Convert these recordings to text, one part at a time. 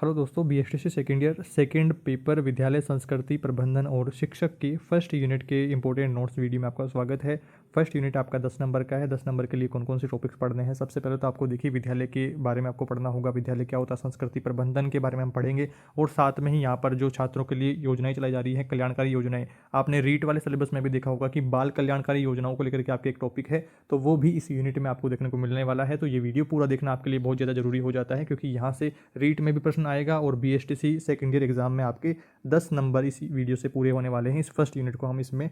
Hello दोस्तों, BSTC second year second paper विद्यालय संस्कृति प्रबंधन और शिक्षक के फर्स्ट यूनिट के इंपॉर्टेंट नोट्स वीडियो में आपका स्वागत है। फर्स्ट यूनिट आपका 10 नंबर का है। 10 नंबर के लिए कौन कौन से टॉपिक्स पढ़ने हैं। सबसे पहले तो आपको देखिए विद्यालय के बारे में आपको पढ़ना होगा। विद्यालय क्या होता है, संस्कृति प्रबंधन के बारे में हम पढ़ेंगे और साथ में ही यहाँ पर जो छात्रों के लिए योजनाएं चलाई जा रही हैं, कल्याणकारी योजनाएं, आपने रीट वाले सिलेबस में भी देखा होगा कि बाल कल्याणकारी योजनाओं को लेकर के आपके एक टॉपिक है, तो वो भी इस यूनिट में आपको देखने को मिलने वाला है। तो ये वीडियो पूरा देखना आपके लिए बहुत ज़्यादा जरूरी हो जाता है, क्योंकि यहाँ से रीट में भी प्रश्न आएगा और बीएसटीसी सेकेंड ईयर एग्जाम में आपके 10 नंबर इस वीडियो से पूरे होने वाले हैं। इस फर्स्ट यूनिट को हम इसमें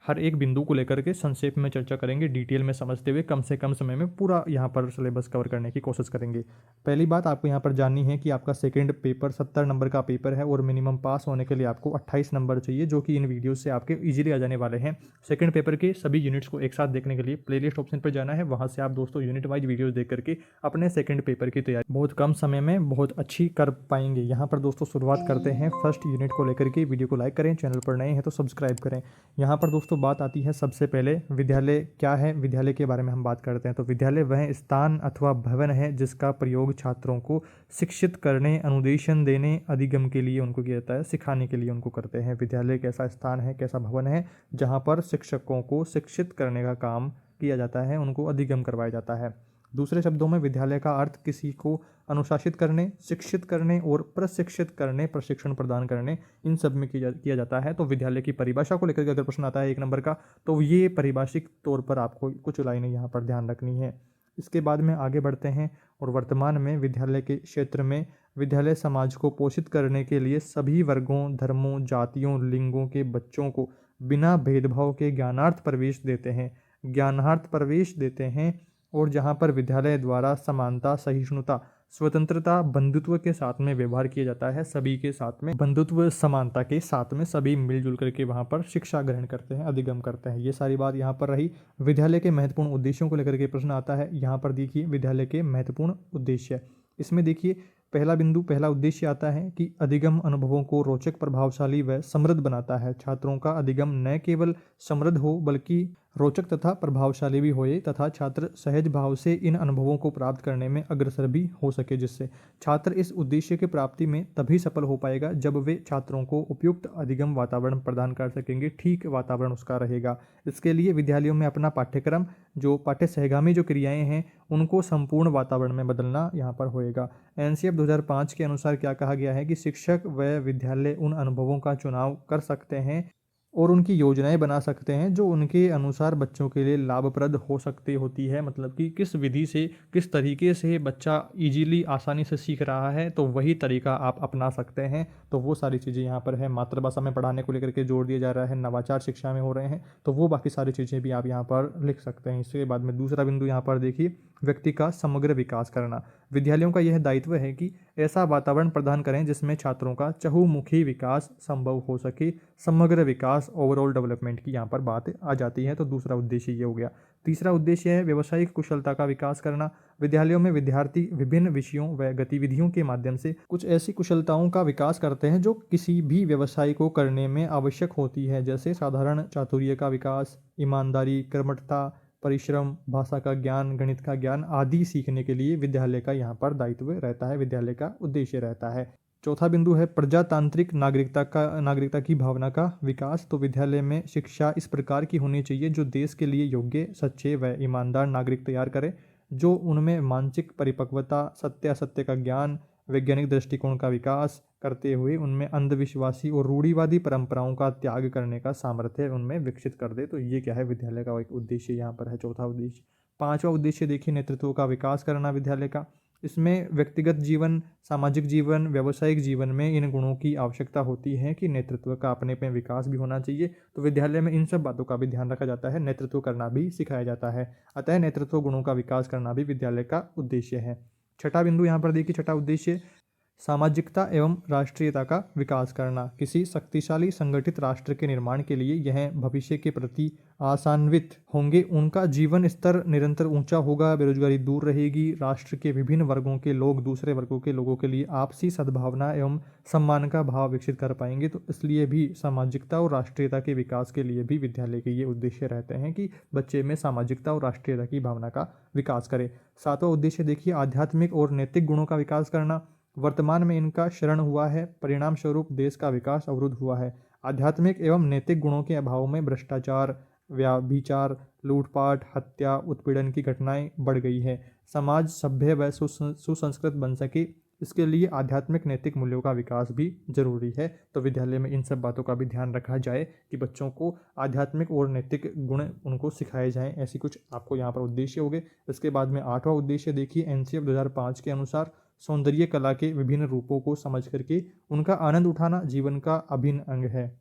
हर एक बिंदु को लेकर के संक्षेप में चर्चा करेंगे, डिटेल में समझते हुए कम से कम समय में पूरा यहाँ पर सिलेबस कवर करने की कोशिश करेंगे। पहली बात आपको यहाँ पर जाननी है कि आपका सेकंड पेपर 70 नंबर का पेपर है और मिनिमम पास होने के लिए आपको 28 नंबर चाहिए, जो कि इन वीडियो से आपके इजीली आ जाने वाले हैं। सेकंड पेपर के सभी यूनिट्स को एक साथ देखने के लिए प्लेलिस्ट ऑप्शन पर जाना है, वहाँ से आप दोस्तों यूनिट वाइज वीडियोज देख करके अपने सेकंड पेपर की तैयारी बहुत कम समय में बहुत अच्छी कर पाएंगे। यहाँ पर दोस्तों शुरुआत करते हैं फर्स्ट यूनिट को लेकर के। वीडियो को लाइक करें, चैनल पर नए हैं तो सब्सक्राइब करें। यहाँ पर दोस्तों बात आती है सबसे पहले विद्यालय क्या है। विद्यालय के बारे में हम बात करते हैं तो विद्यालय वह स्थान अथवा भवन है जिसका प्रयोग छात्रों को शिक्षित करने, अनुदेशन देने, अधिगम के लिए उनको किया जाता है, सिखाने के लिए उनको करते हैं। विद्यालय कैसा स्थान है, कैसा भवन है जहाँ पर शिक्षकों को शिक्षित करने का काम किया जाता है, उनको अधिगम करवाया जाता है। दूसरे शब्दों में विद्यालय का अर्थ किसी को अनुशासित करने, शिक्षित करने और प्रशिक्षित करने, प्रशिक्षण प्रदान करने, इन सब में किया जाता है। तो विद्यालय की परिभाषा को लेकर के अगर प्रश्न आता है 1 नंबर का, तो ये परिभाषिक तौर पर आपको कुछ लाइनें यहाँ पर ध्यान रखनी है। इसके बाद में आगे बढ़ते हैं और वर्तमान में विद्यालय के क्षेत्र में विद्यालय समाज को पोषित करने के लिए सभी वर्गों, धर्मों, जातियों, लिंगों के बच्चों को बिना भेदभाव के ज्ञानार्थ प्रवेश देते हैं और जहाँ पर विद्यालय द्वारा समानता, सहिष्णुता, स्वतंत्रता, बंधुत्व के साथ में व्यवहार किया जाता है। सभी के साथ में बंधुत्व, समानता के साथ में सभी मिलजुल करके वहाँ पर शिक्षा ग्रहण करते हैं, अधिगम करते हैं। ये सारी बात यहाँ पर रही। विद्यालय के महत्वपूर्ण उद्देश्यों को लेकर के प्रश्न आता है। यहाँ पर देखिए विद्यालय के महत्वपूर्ण उद्देश्य, इसमें देखिए पहला उद्देश्य आता है कि अधिगम अनुभवों को रोचक, प्रभावशाली व समृद्ध बनाता है। छात्रों का अधिगम न केवल समृद्ध हो बल्कि रोचक तथा प्रभावशाली भी होए तथा छात्र सहज भाव से इन अनुभवों को प्राप्त करने में अग्रसर भी हो सके, जिससे छात्र इस उद्देश्य की प्राप्ति में तभी सफल हो पाएगा जब वे छात्रों को उपयुक्त अधिगम वातावरण प्रदान कर सकेंगे, ठीक वातावरण उसका रहेगा। इसके लिए विद्यालयों में अपना पाठ्यक्रम, जो पाठ्य सहगामी जो क्रियाएं हैं, उनको संपूर्ण वातावरण में बदलना यहाँ पर होएगा। एनसीएफ 2005 के अनुसार क्या कहा गया है कि शिक्षक व विद्यालय उन अनुभवों का चुनाव कर सकते हैं और उनकी योजनाएं बना सकते हैं जो उनके अनुसार बच्चों के लिए लाभप्रद होती है। मतलब कि किस विधि से, किस तरीके से बच्चा इजीली, आसानी से सीख रहा है, तो वही तरीका आप अपना सकते हैं। तो वो सारी चीज़ें यहाँ पर है। मातृभाषा में पढ़ाने को लेकर के जोर दिया जा रहा है, नवाचार शिक्षा में हो रहे हैं, तो वो बाकी सारी चीज़ें भी आप यहाँ पर लिख सकते हैं। इसके बाद में दूसरा बिंदु यहाँ पर देखिए, व्यक्ति का समग्र विकास करना। विद्यालयों का यह दायित्व है कि ऐसा वातावरण प्रदान करें जिसमें छात्रों का चहुमुखी विकास संभव हो सके। समग्र विकास, ओवरऑल डेवलपमेंट की यहाँ पर बात आ जाती है। तो दूसरा उद्देश्य ये हो गया। तीसरा उद्देश्य है व्यावसायिक कुशलता का विकास करना। विद्यालयों में विद्यार्थी विभिन्न विषयों व गतिविधियों के माध्यम से कुछ ऐसी कुशलताओं का विकास करते हैं जो किसी भी व्यवसाय को करने में आवश्यक होती है, जैसे साधारण चातुर्य का विकास, ईमानदारी, कर्मठता, परिश्रम, भाषा का ज्ञान, गणित का ज्ञान आदि सीखने के लिए विद्यालय का यहाँ पर दायित्व रहता है, विद्यालय का उद्देश्य रहता है। चौथा बिंदु है प्रजातांत्रिक नागरिकता की भावना का विकास। तो विद्यालय में शिक्षा इस प्रकार की होनी चाहिए जो देश के लिए योग्य, सच्चे व ईमानदार नागरिक तैयार करे, जो उनमें मानसिक परिपक्वता, सत्य असत्य का ज्ञान, वैज्ञानिक दृष्टिकोण का विकास करते हुए उनमें अंधविश्वासी और रूढ़िवादी परंपराओं का त्याग करने का सामर्थ्य उनमें विकसित कर दे। तो ये क्या है, विद्यालय का एक उद्देश्य यहाँ पर है, चौथा उद्देश्य। पांचवा उद्देश्य देखिए, नेतृत्व का विकास करना विद्यालय का। इसमें व्यक्तिगत जीवन, सामाजिक जीवन, व्यावसायिक जीवन में इन गुणों की आवश्यकता होती है कि नेतृत्व का अपने पे विकास भी होना चाहिए। तो विद्यालय में इन सब बातों का भी ध्यान रखा जाता है, नेतृत्व करना भी सिखाया जाता है। अतः नेतृत्व गुणों का विकास करना भी विद्यालय का उद्देश्य है। छठा बिंदु यहाँ पर देखिए, छठा उद्देश्य सामाजिकता एवं राष्ट्रीयता का विकास करना। किसी शक्तिशाली संगठित राष्ट्र के निर्माण के लिए यह भविष्य के प्रति आशान्वित होंगे, उनका जीवन स्तर निरंतर ऊंचा होगा, बेरोजगारी दूर रहेगी, राष्ट्र के विभिन्न वर्गों के लोग दूसरे वर्गों के लोगों के लिए आपसी सद्भावना एवं सम्मान का भाव विकसित कर पाएंगे। तो इसलिए भी सामाजिकता और राष्ट्रीयता के विकास के लिए भी विद्यालय के ये उद्देश्य रहते हैं कि बच्चे में सामाजिकता और राष्ट्रीयता की भावना का विकास करे। सातवां उद्देश्य देखिए, आध्यात्मिक और नैतिक गुणों का विकास करना। वर्तमान में इनका क्षरण हुआ है, परिणाम स्वरूप देश का विकास अवरुद्ध हुआ है। आध्यात्मिक एवं नैतिक गुणों के अभाव में भ्रष्टाचार, व्यभिचार, लूटपाट, हत्या, उत्पीड़न की घटनाएं बढ़ गई है। समाज सभ्य व सुसंस्कृत बन सके, इसके लिए आध्यात्मिक नैतिक मूल्यों का विकास भी जरूरी है। तो विद्यालय में इन सब बातों का भी ध्यान रखा जाए कि बच्चों को आध्यात्मिक और नैतिक गुण उनको सिखाए जाएं। ऐसी कुछ आपको यहाँ पर उद्देश्य हो गए। इसके बाद में 8वां उद्देश्य देखिए, एनसीएफ 2005 के अनुसार सौंदर्य कला के विभिन्न रूपों को समझ करके उनका आनंद उठाना जीवन का अभिन्न अंग है।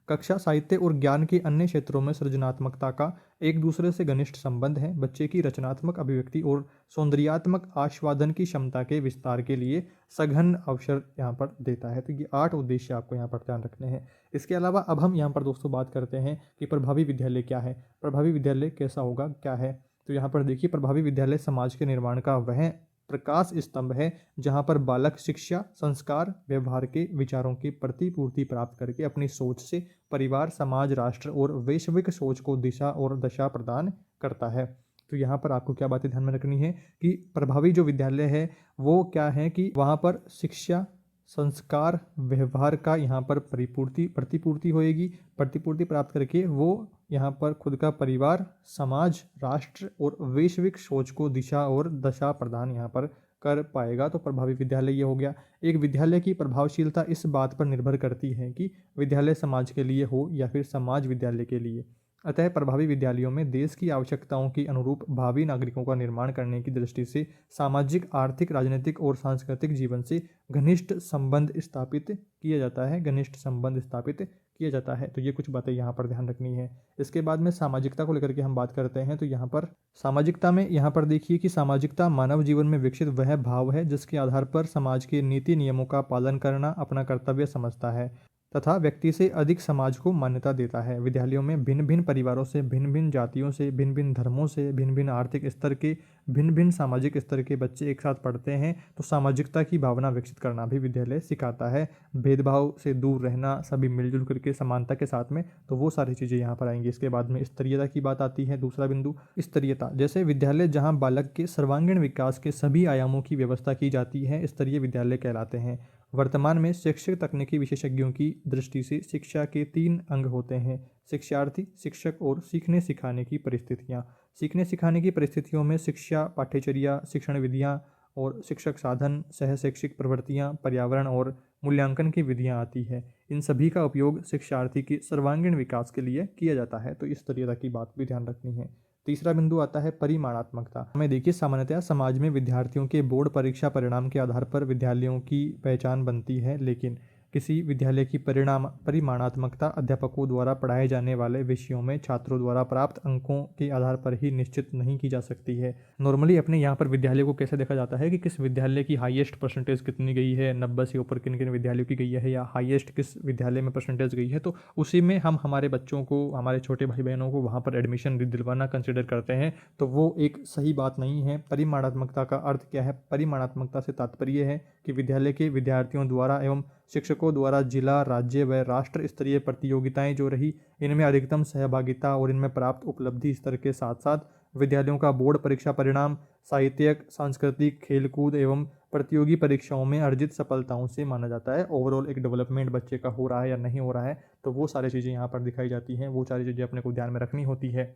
कक्षा, साहित्य और ज्ञान के अन्य क्षेत्रों में सृजनात्मकता का एक दूसरे से घनिष्ठ संबंध है। बच्चे की रचनात्मक अभिव्यक्ति और सौंदर्यात्मक आस्वादन की क्षमता के विस्तार के लिए सघन अवसर यहाँ पर देता है। तो ये 8 उद्देश्य आपको यहाँ पर ध्यान रखने हैं। इसके अलावा अब हम यहाँ पर दोस्तों बात करते हैं कि प्रभावी विद्यालय क्या है, प्रभावी विद्यालय कैसा होगा, क्या है। तो यहाँ पर देखिए, प्रभावी विद्यालय समाज के निर्माण का वह प्रकाश स्तंभ है जहाँ पर बालक शिक्षा, संस्कार, व्यवहार के विचारों की प्रतिपूर्ति प्राप्त करके अपनी सोच से परिवार, समाज, राष्ट्र और वैश्विक सोच को दिशा और दशा प्रदान करता है। तो यहाँ पर आपको क्या बातें ध्यान में रखनी है कि प्रभावी जो विद्यालय है वो क्या है कि वहाँ पर शिक्षा, संस्कार, व्यवहार का यहाँ पर प्रतिपूर्ति होएगी। प्रतिपूर्ति प्राप्त करके वो यहाँ पर खुद का परिवार, समाज, राष्ट्र और वैश्विक सोच को दिशा और दशा प्रदान यहाँ पर कर पाएगा। तो प्रभावी विद्यालय ये हो गया। एक विद्यालय की प्रभावशीलता इस बात पर निर्भर करती है कि विद्यालय समाज के लिए हो या फिर समाज विद्यालय के लिए। अतः प्रभावी विद्यालयों में देश की आवश्यकताओं के अनुरूप भावी नागरिकों का निर्माण करने की दृष्टि से सामाजिक, आर्थिक, राजनीतिक और सांस्कृतिक जीवन से घनिष्ठ संबंध स्थापित किया जाता है, घनिष्ठ संबंध स्थापित किया जाता है। तो ये कुछ बातें यहाँ पर ध्यान रखनी है। इसके बाद में सामाजिकता को लेकर के हम बात करते हैं। तो यहाँ पर सामाजिकता में यहाँ पर देखिए कि सामाजिकता मानव जीवन में विकसित वह भाव है जिसके आधार पर समाज के नीति नियमों का पालन करना अपना कर्तव्य समझता है तथा व्यक्ति से अधिक समाज को मान्यता देता है। विद्यालयों में भिन्न भिन्न परिवारों से, भिन्न भिन्न जातियों से, भिन्न भिन्न धर्मों से, भिन्न भिन्न आर्थिक स्तर के, भिन्न भिन्न सामाजिक स्तर के बच्चे एक साथ पढ़ते हैं। तो सामाजिकता की भावना विकसित करना भी विद्यालय सिखाता है। भेदभाव से दूर रहना, सभी मिलजुल करके समानता के साथ में, तो वो सारी चीज़ें यहाँ पर आएंगी। इसके बाद में स्तरीयता की बात आती है। दूसरा बिंदु स्तरीयता, जैसे विद्यालय जहाँ बालक के सर्वांगीण विकास के सभी आयामों की व्यवस्था की जाती है, स्तरीय विद्यालय कहलाते हैं। वर्तमान में शैक्षिक तकनीकी विशेषज्ञों की दृष्टि से शिक्षा के 3 अंग होते हैं: शिक्षार्थी, शिक्षक और सीखने सिखाने की परिस्थितियाँ। सीखने सिखाने की परिस्थितियों में शिक्षा पाठ्यचर्या, शिक्षण विधियाँ और शिक्षक साधन, सह शैक्षिक प्रवृत्तियाँ, पर्यावरण और मूल्यांकन की विधियाँ आती है। इन सभी का उपयोग शिक्षार्थी के सर्वांगीण विकास के लिए किया जाता है। तो इस स्तरीयता की बात भी ध्यान रखनी है। तीसरा बिंदु आता है परिमाणात्मकता। हमें देखिए, सामान्यतः समाज में विद्यार्थियों के बोर्ड परीक्षा परिणाम के आधार पर विद्यालयों की पहचान बनती है, लेकिन किसी विद्यालय की परिमाणात्मकता अध्यापकों द्वारा पढ़ाए जाने वाले विषयों में छात्रों द्वारा प्राप्त अंकों के आधार पर ही निश्चित नहीं की जा सकती है। नॉर्मली अपने यहाँ पर विद्यालय को कैसे देखा जाता है कि किस विद्यालय की हाईएस्ट परसेंटेज कितनी गई है, 90 से ऊपर किन किन विद्यालयों की गई है, या हाईएस्ट किस विद्यालय में परसेंटेज गई है, तो उसी में हम हमारे बच्चों को, हमारे छोटे भाई बहनों को वहाँ पर एडमिशन दिलवाना कंसिडर करते हैं। तो वो एक सही बात नहीं है। परिमाणात्मकता का अर्थ क्या है? परिमाणात्मकता से तात्पर्य है कि विद्यालय के विद्यार्थियों द्वारा एवं शिक्षकों द्वारा जिला, राज्य व राष्ट्र स्तरीय प्रतियोगिताएं जो रही, इनमें अधिकतम सहभागिता और इनमें प्राप्त उपलब्धि स्तर के साथ साथ विद्यालयों का बोर्ड परीक्षा परिणाम साहित्यिक, सांस्कृतिक, खेलकूद एवं प्रतियोगी परीक्षाओं में अर्जित सफलताओं से माना जाता है। ओवरऑल एक डेवलपमेंट बच्चे का हो रहा है या नहीं हो रहा है, तो वो सारी चीज़ें यहाँ पर दिखाई जाती हैं। वो सारी चीज़ें अपने को ध्यान में रखनी होती है।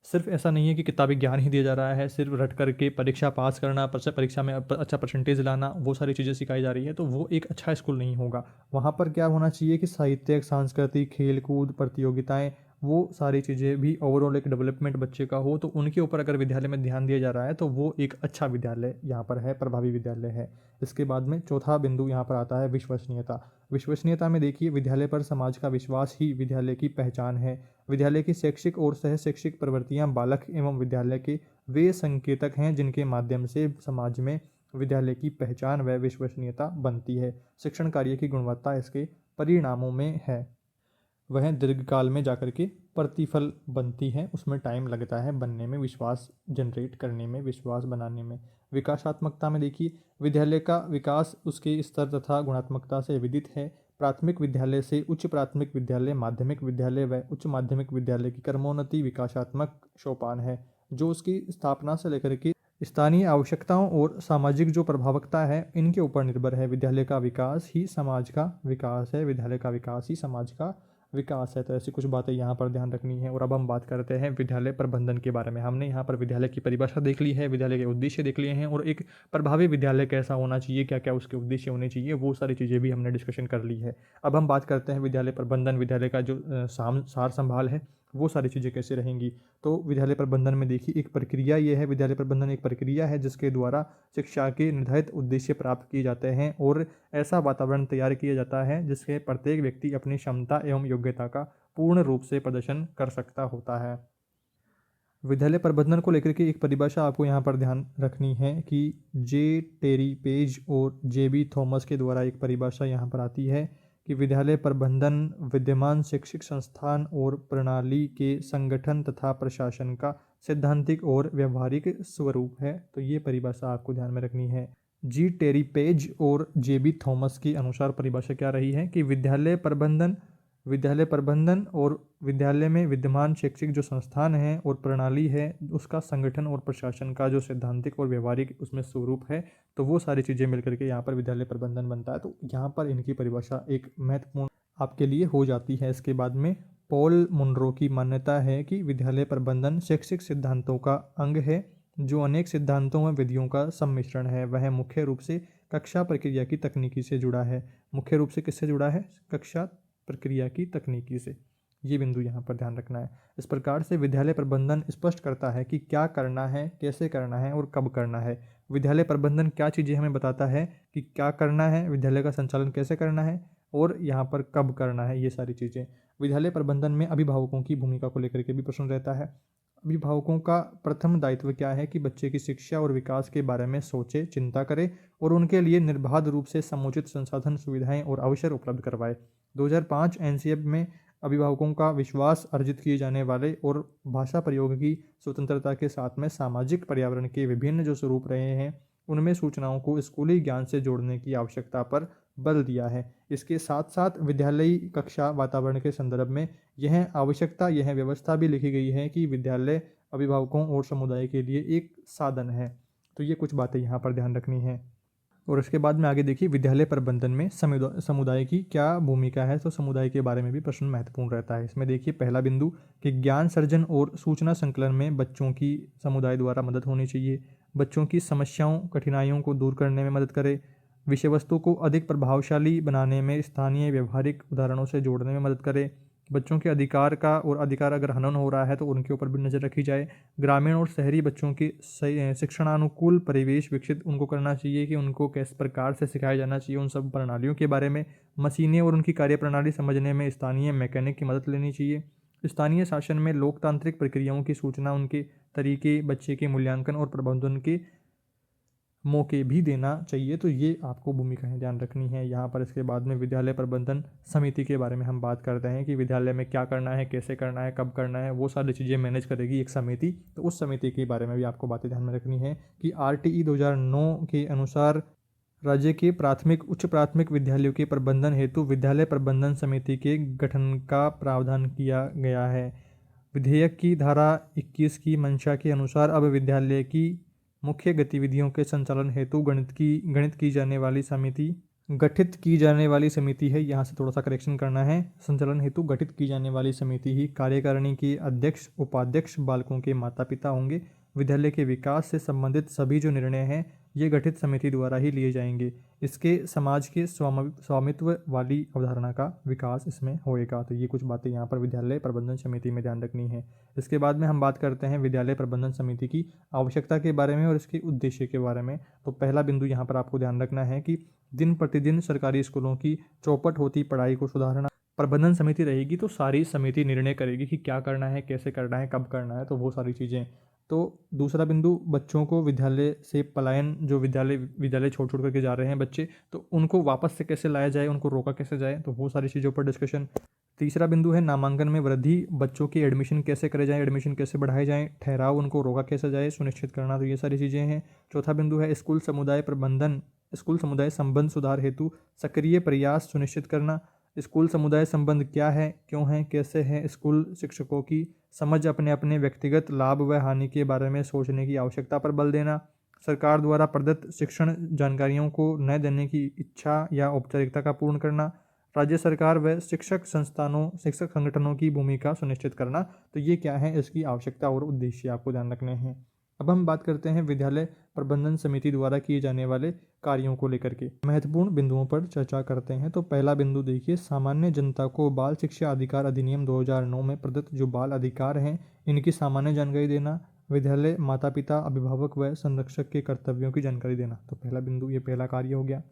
सिर्फ ऐसा नहीं है कि किताबी ज्ञान ही दिया जा रहा है, सिर्फ रट करके परीक्षा पास करना, परीक्षा में अच्छा परसेंटेज लाना, वो सारी चीज़ें सिखाई जा रही है, तो वो एक अच्छा स्कूल नहीं होगा। वहाँ पर क्या होना चाहिए कि साहित्यिक, सांस्कृतिक, खेलकूद, प्रतियोगिताएं, वो सारी चीज़ें भी ओवरऑल एक डेवलपमेंट बच्चे का हो, तो उनके ऊपर अगर विद्यालय में ध्यान दिया जा रहा है तो वो एक अच्छा विद्यालय यहाँ पर है, प्रभावी विद्यालय है। इसके बाद में चौथा बिंदु यहाँ पर आता है विश्वसनीयता। विश्वसनीयता में देखिए, विद्यालय पर समाज का विश्वास ही विद्यालय की पहचान है। विद्यालय की शैक्षिक और सह शैक्षिक प्रवृत्तियाँ बालक एवं विद्यालय के वे संकेतक हैं जिनके माध्यम से समाज में विद्यालय की पहचान व विश्वसनीयता बनती है। शिक्षण कार्य की गुणवत्ता इसके परिणामों में है, वह दीर्घकाल में जाकर के प्रतिफल बनती है, उसमें टाइम लगता है बनने में, विश्वास जनरेट करने में, विश्वास बनाने में। विकासात्मकता में देखिए, विद्यालय का विकास उसके स्तर तथा गुणात्मकता से विदित है। प्राथमिक विद्यालय से उच्च प्राथमिक विद्यालय, माध्यमिक विद्यालय व उच्च माध्यमिक विद्यालय की क्रमोन्नति विकासात्मक सोपान है, जो उसकी स्थापना से लेकर के स्थानीय आवश्यकताओं और सामाजिक जो प्रभावकता है इनके ऊपर निर्भर है। विद्यालय का विकास ही समाज का विकास है, विद्यालय का विकास ही समाज का विकास है। तो ऐसी कुछ बातें यहाँ पर ध्यान रखनी है। और अब हम बात करते हैं विद्यालय प्रबंधन के बारे में। हमने यहाँ पर विद्यालय की परिभाषा देख ली है, विद्यालय के उद्देश्य देख लिए हैं, और एक प्रभावी विद्यालय कैसा होना चाहिए, क्या क्या उसके उद्देश्य होने चाहिए, वो सारी चीज़ें भी हमने डिस्कशन कर ली है। अब हम बात करते हैं विद्यालय प्रबंधन, विद्यालय का जो सार संभाल है वो सारी चीज़ें कैसे रहेंगी। तो विद्यालय प्रबंधन में देखिए एक प्रक्रिया ये है, विद्यालय प्रबंधन एक प्रक्रिया है जिसके द्वारा शिक्षा के निर्धारित उद्देश्य प्राप्त किए जाते हैं और ऐसा वातावरण तैयार किया जाता है जिसके प्रत्येक व्यक्ति अपनी क्षमता एवं योग्यता का पूर्ण रूप से प्रदर्शन कर सकता होता है। विद्यालय प्रबंधन को लेकर के एक परिभाषा आपको यहाँ पर ध्यान रखनी है कि जे टेरी पेज और जे बी थॉमस के द्वारा एक परिभाषा यहाँ पर आती है कि विद्यालय प्रबंधन विद्यमान शैक्षिक संस्थान और प्रणाली के संगठन तथा प्रशासन का सैद्धांतिक और व्यवहारिक स्वरूप है। तो ये परिभाषा आपको ध्यान में रखनी है। जी टेरी पेज और जे बी थॉमस के अनुसार परिभाषा क्या रही है कि विद्यालय प्रबंधन और विद्यालय में विद्यमान शैक्षिक जो संस्थान है और प्रणाली है उसका संगठन और प्रशासन का जो सैद्धांतिक और व्यवहारिक उसमें स्वरूप है, तो वो सारी चीज़ें मिलकर के यहाँ पर विद्यालय प्रबंधन बनता है। तो यहाँ पर इनकी परिभाषा एक महत्वपूर्ण आपके लिए हो जाती है। इसके बाद में पॉल मुनरो की मान्यता है कि विद्यालय प्रबंधन शैक्षिक सिद्धांतों का अंग है जो अनेक सिद्धांतों व विधियों का सम्मिश्रण है। वह मुख्य रूप से कक्षा प्रक्रिया की तकनीकी से जुड़ा है। मुख्य रूप से किससे जुड़ा है? कक्षा प्रक्रिया की तकनीकी से। ये बिंदु यहाँ पर ध्यान रखना है। इस प्रकार से विद्यालय प्रबंधन स्पष्ट करता है कि क्या करना है, कैसे करना है और कब करना है। विद्यालय प्रबंधन क्या चीज़ें हमें बताता है कि क्या करना है, विद्यालय का संचालन कैसे करना है और यहाँ पर कब करना है, ये सारी चीज़ें। विद्यालय प्रबंधन में अभिभावकों की भूमिका को लेकर के भी प्रश्न रहता है। अभिभावकों का प्रथम दायित्व क्या है कि बच्चे की शिक्षा और विकास के बारे में सोचे, चिंता करे और उनके लिए निर्बाध रूप से समुचित संसाधन, सुविधाएं और अवसर उपलब्ध करवाए। 2005 एनसीएफ में अभिभावकों का विश्वास अर्जित किए जाने वाले और भाषा प्रयोग की स्वतंत्रता के साथ में सामाजिक पर्यावरण के विभिन्न जो स्वरूप रहे हैं उनमें सूचनाओं को स्कूली ज्ञान से जोड़ने की आवश्यकता पर बल दिया है। इसके साथ साथ विद्यालयी कक्षा वातावरण के संदर्भ में यह व्यवस्था भी लिखी गई है कि विद्यालय अभिभावकों और समुदाय के लिए एक साधन है। तो ये कुछ बातें यहाँ पर ध्यान रखनी है। और इसके बाद में आगे देखिए विद्यालय प्रबंधन में समुदाय की क्या भूमिका है। तो समुदाय के बारे में भी प्रश्न महत्वपूर्ण रहता है। इसमें देखिए पहला बिंदु कि ज्ञान सर्जन और सूचना संकलन में बच्चों की समुदाय द्वारा मदद होनी चाहिए। बच्चों की समस्याओं, कठिनाइयों को दूर करने में मदद करे। विषय वस्तु को अधिक प्रभावशाली बनाने में स्थानीय व्यवहारिक उदाहरणों से जोड़ने में मदद करे। बच्चों के अधिकार अगर हनन हो रहा है तो उनके ऊपर भी नज़र रखी जाए। ग्रामीण और शहरी बच्चों की शिक्षणानुकूल परिवेश विकसित उनको करना चाहिए कि उनको किस प्रकार से सिखाया जाना चाहिए, उन सब प्रणालियों के बारे में। मशीनें और उनकी कार्यप्रणाली समझने में स्थानीय मैकेनिक की मदद लेनी चाहिए। स्थानीय शासन में लोकतांत्रिक प्रक्रियाओं की सूचना, उनके तरीके, बच्चे के मूल्यांकन और प्रबंधन के मौके भी देना चाहिए। तो ये आपको भूमिकाएं ध्यान रखनी है यहाँ पर। इसके बाद में विद्यालय प्रबंधन समिति के बारे में हम बात करते हैं कि विद्यालय में क्या करना है, कैसे करना है, कब करना है, वो सारी चीज़ें मैनेज करेगी एक समिति। तो उस समिति के बारे में भी आपको बातें ध्यान में रखनी है कि RTE 2009 के अनुसार राज्य के प्राथमिक, उच्च प्राथमिक विद्यालयों के प्रबंधन हेतु विद्यालय प्रबंधन समिति के गठन का प्रावधान किया गया है। विधेयक की धारा 21 की मंशा के अनुसार अब विद्यालय की मुख्य गतिविधियों के संचालन हेतु गठित की जाने वाली समिति है। यहाँ से थोड़ा सा करेक्शन करना है। संचालन हेतु गठित की जाने वाली समिति ही कार्यकारिणी के अध्यक्ष, उपाध्यक्ष बालकों के माता पिता होंगे। विद्यालय के विकास से संबंधित सभी जो निर्णय हैं ये गठित समिति द्वारा ही लिए जाएंगे। इसके समाज के स्वामित्व वाली अवधारणा का विकास इसमें होएगा। तो ये कुछ बातें यहाँ पर विद्यालय प्रबंधन समिति में ध्यान रखनी है। इसके बाद में हम बात करते हैं विद्यालय प्रबंधन समिति की आवश्यकता के बारे में और इसके उद्देश्य के बारे में। तो पहला बिंदु यहाँ पर आपको ध्यान रखना है कि दिन प्रतिदिन सरकारी स्कूलों की चौपट होती पढ़ाई को सुधारना। प्रबंधन समिति रहेगी तो सारी समिति निर्णय करेगी कि क्या करना है, कैसे करना है, कब करना है, तो वो सारी चीज़ें। तो दूसरा बिंदु, बच्चों को विद्यालय से पलायन, जो विद्यालय छोड़ करके जा रहे हैं बच्चे, तो उनको वापस से कैसे लाया जाए, उनको रोका कैसे जाए, तो वो सारी चीज़ों पर डिस्कशन। तीसरा बिंदु है नामांकन में वृद्धि, बच्चों की एडमिशन कैसे करे जाए, एडमिशन कैसे बढ़ाए जाएँ, ठहराव उनको रोका कैसे जाए, सुनिश्चित करना। तो ये सारी चीज़ें हैं। चौथा बिंदु है स्कूल समुदाय संबंध सुधार हेतु सक्रिय प्रयास सुनिश्चित करना। स्कूल समुदाय संबंध क्या है, क्यों है, कैसे हैं। स्कूल शिक्षकों की समझ, अपने अपने व्यक्तिगत लाभ व हानि के बारे में सोचने की आवश्यकता पर बल देना। सरकार द्वारा प्रदत्त शिक्षण जानकारियों को न देने की इच्छा या औपचारिकता का पूर्ण करना। राज्य सरकार व शिक्षक संगठनों की भूमिका सुनिश्चित करना। तो ये क्या है, इसकी आवश्यकता और उद्देश्य आपको ध्यान रखने हैं। अब हम बात करते हैं विद्यालय प्रबंधन समिति द्वारा किए जाने वाले कार्यों को लेकर के महत्वपूर्ण बिंदुओं पर चर्चा करते हैं। तो पहला बिंदु देखिए, सामान्य जनता को बाल शिक्षा अधिकार अधिनियम 2009 में प्रदत्त जो बाल अधिकार हैं इनकी सामान्य जानकारी देना। विद्यालय माता पिता, अभिभावक व संरक्षक के कर्तव्यों की जानकारी देना। तो पहला बिंदु, ये पहला कार्य हो गया।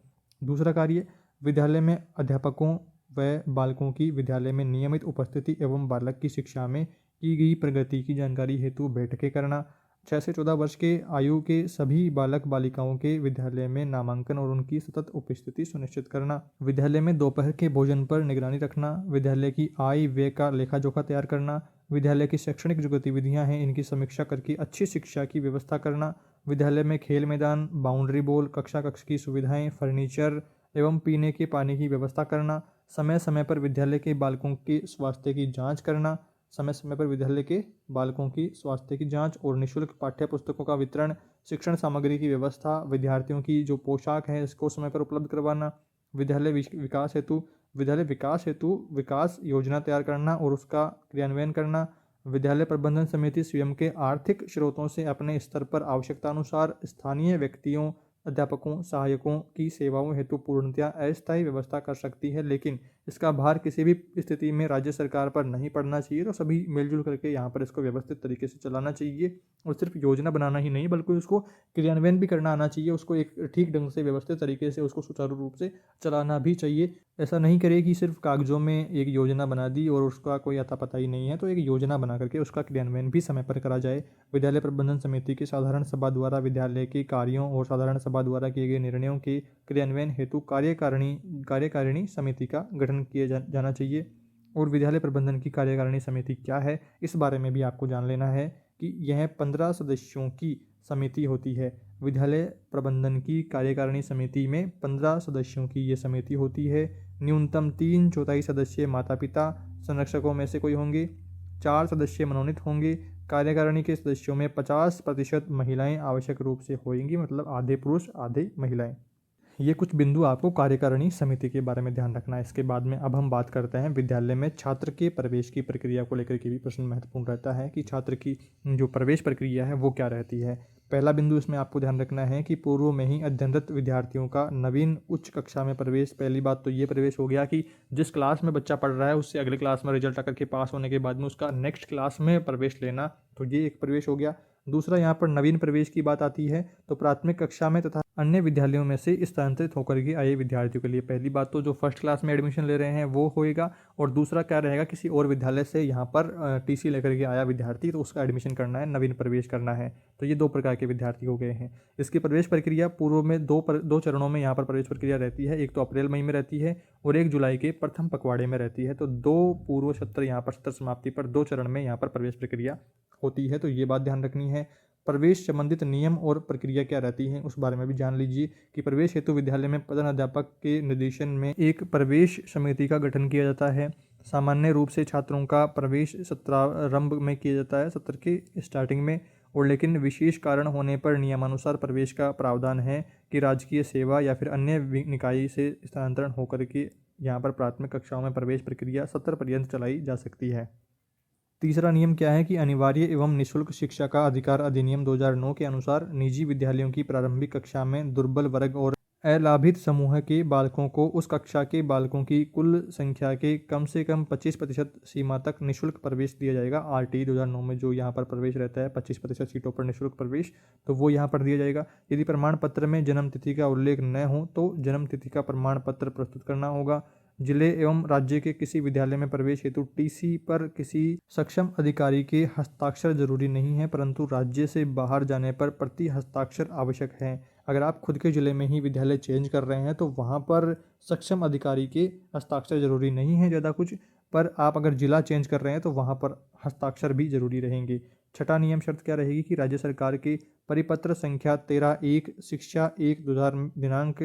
दूसरा कार्य, विद्यालय में अध्यापकों व बालकों की विद्यालय में नियमित उपस्थिति एवं बालक की शिक्षा में की गई प्रगति की जानकारी हेतु बैठकें करना। 6 से 14 वर्ष के आयु के सभी बालक बालिकाओं के विद्यालय में नामांकन और उनकी सतत उपस्थिति सुनिश्चित करना। विद्यालय में दोपहर के भोजन पर निगरानी रखना। विद्यालय की आय व्यय का लेखा जोखा तैयार करना। विद्यालय की शैक्षणिक जो गतिविधियाँ हैं इनकी समीक्षा करके अच्छी शिक्षा की व्यवस्था करना। विद्यालय में खेल मैदान, बाउंड्री बॉल, कक्ष की सुविधाएं, फर्नीचर एवं पीने के पानी की व्यवस्था करना। समय समय पर विद्यालय के बालकों के स्वास्थ्य की जांच करना। समय समय पर विद्यालय के बालकों की स्वास्थ्य की जांच और निःशुल्क पाठ्य पुस्तकों का वितरण, शिक्षण सामग्री की व्यवस्था, विद्यार्थियों की जो पोशाक है इसको समय पर उपलब्ध करवाना। विद्यालय विकास हेतु विकास योजना तैयार करना और उसका क्रियान्वयन करना। विद्यालय प्रबंधन समिति स्वयं के आर्थिक स्रोतों से अपने स्तर पर आवश्यकतानुसार स्थानीय व्यक्तियों, अध्यापकों, सहायकों की सेवाओं हेतु पूर्णतया अस्थायी व्यवस्था कर सकती है, लेकिन इसका भार किसी भी स्थिति में राज्य सरकार पर नहीं पड़ना चाहिए। तो सभी मिलजुल करके यहाँ पर इसको व्यवस्थित तरीके से चलाना चाहिए और सिर्फ योजना बनाना ही नहीं बल्कि उसको क्रियान्वयन भी करना आना चाहिए। उसको एक ठीक ढंग से व्यवस्थित तरीके से उसको सुचारू रूप से चलाना भी चाहिए। ऐसा नहीं करे कि सिर्फ कागजों में एक योजना बना दी और उसका कोई अता पता ही नहीं है। तो एक योजना बना करके उसका क्रियान्वयन भी समय पर करा जाए। विद्यालय प्रबंधन समिति की साधारण सभा द्वारा विद्यालय के कार्यों और साधारण सभा द्वारा किए गए निर्णयों के क्रियान्वयन हेतु कार्यकारिणी समिति का गठन किया जाना चाहिए। और विद्यालय प्रबंधन की कार्यकारिणी समिति क्या है, इस बारे में भी आपको जान लेना है कि यह 15 सदस्यों की समिति होती है। विद्यालय प्रबंधन की कार्यकारिणी समिति में 15 सदस्यों की ये समिति होती है। न्यूनतम 3/4 सदस्य माता पिता संरक्षकों में से कोई होंगे। 4 सदस्य मनोनीत होंगे। कार्यकारिणी के सदस्यों में 50% महिलाएं आवश्यक रूप से होंगी, मतलब आधे पुरुष आधे महिलाएं। ये कुछ बिंदु आपको कार्यकारिणी समिति के बारे में ध्यान रखना है। इसके बाद में अब हम बात करते हैं विद्यालय में छात्र के प्रवेश की प्रक्रिया को लेकर के भी प्रश्न महत्वपूर्ण रहता है कि छात्र की जो प्रवेश प्रक्रिया है वो क्या रहती है। पहला बिंदु इसमें आपको ध्यान रखना है कि पूर्व में ही अध्ययनरत विद्यार्थियों का नवीन उच्च कक्षा में प्रवेश। पहली बात तो ये प्रवेश हो गया कि जिस क्लास में बच्चा पढ़ रहा है उससे अगले क्लास में रिजल्ट आकर के पास होने के बाद में उसका नेक्स्ट क्लास में प्रवेश लेना, तो ये एक प्रवेश हो गया। दूसरा, यहाँ पर नवीन प्रवेश की बात आती है तो प्राथमिक कक्षा में तथा अन्य विद्यालयों में से स्थानांतरित होकर के आए विद्यार्थियों के लिए पहली बात तो जो फर्स्ट क्लास में एडमिशन ले रहे हैं वो होएगा। और दूसरा क्या रहेगा, किसी और विद्यालय से यहाँ पर टीसी लेकर के आया विद्यार्थी तो उसका एडमिशन करना है, नवीन प्रवेश करना है। तो ये 2 प्रकार के विद्यार्थी हो गए हैं। इसकी प्रवेश प्रक्रिया पूर्व में 2 चरणों में यहाँ पर प्रवेश प्रक्रिया रहती है। एक तो अप्रैल मई में रहती है और 1 जुलाई के प्रथम पखवाड़े में रहती है। तो 2 पूर्व सत्र यहाँ पर सत्र समाप्ति पर 2 चरण में यहाँ पर प्रवेश प्रक्रिया होती है। तो ये बात ध्यान रखनी है। प्रवेश संबंधित नियम और प्रक्रिया क्या रहती है उस बारे में भी जान लीजिए कि प्रवेश हेतु विद्यालय में प्रधानाध्यापक के निर्देशन में एक प्रवेश समिति का गठन किया जाता है। सामान्य रूप से छात्रों का प्रवेश सत्रारंभ में किया जाता है, सत्र के स्टार्टिंग में, और लेकिन विशेष कारण होने पर नियमानुसार प्रवेश का प्रावधान है कि राजकीय सेवा या फिर अन्य निकाय से स्थानांतरण होकर के यहाँ पर प्राथमिक कक्षाओं में प्रवेश प्रक्रिया सत्र पर्यंत चलाई जा सकती है। तीसरा नियम क्या है कि अनिवार्य एवं निःशुल्क शिक्षा का अधिकार अधिनियम 2009 के अनुसार निजी विद्यालयों की प्रारंभिक कक्षा में दुर्बल वर्ग और अलाभित समूह के बालकों को उस कक्षा के बालकों की कुल संख्या के कम से कम 25% सीमा तक निःशुल्क प्रवेश दिया जाएगा। RT 2009 में जो यहाँ पर प्रवेश रहता है 25% सीटों पर निःशुल्क प्रवेश, तो वो यहाँ पर दिया जाएगा। यदि प्रमाण पत्र में जन्म तिथि का उल्लेख न हो तो जन्म तिथि का प्रमाण पत्र प्रस्तुत करना होगा। जिले एवं राज्य के किसी विद्यालय में प्रवेश हेतु टीसी पर किसी सक्षम अधिकारी के हस्ताक्षर जरूरी नहीं है, परंतु राज्य से बाहर जाने पर प्रति हस्ताक्षर आवश्यक है। अगर आप खुद के ज़िले में ही विद्यालय चेंज कर रहे हैं तो वहाँ पर सक्षम अधिकारी के हस्ताक्षर जरूरी नहीं है ज़्यादा कुछ, पर आप अगर ज़िला चेंज कर रहे हैं तो वहाँ पर हस्ताक्षर भी जरूरी रहेंगे। छठा नियम शर्त क्या रहेगी कि राज्य सरकार के परिपत्र संख्या 13/1 शिक्षा 1 दिनांक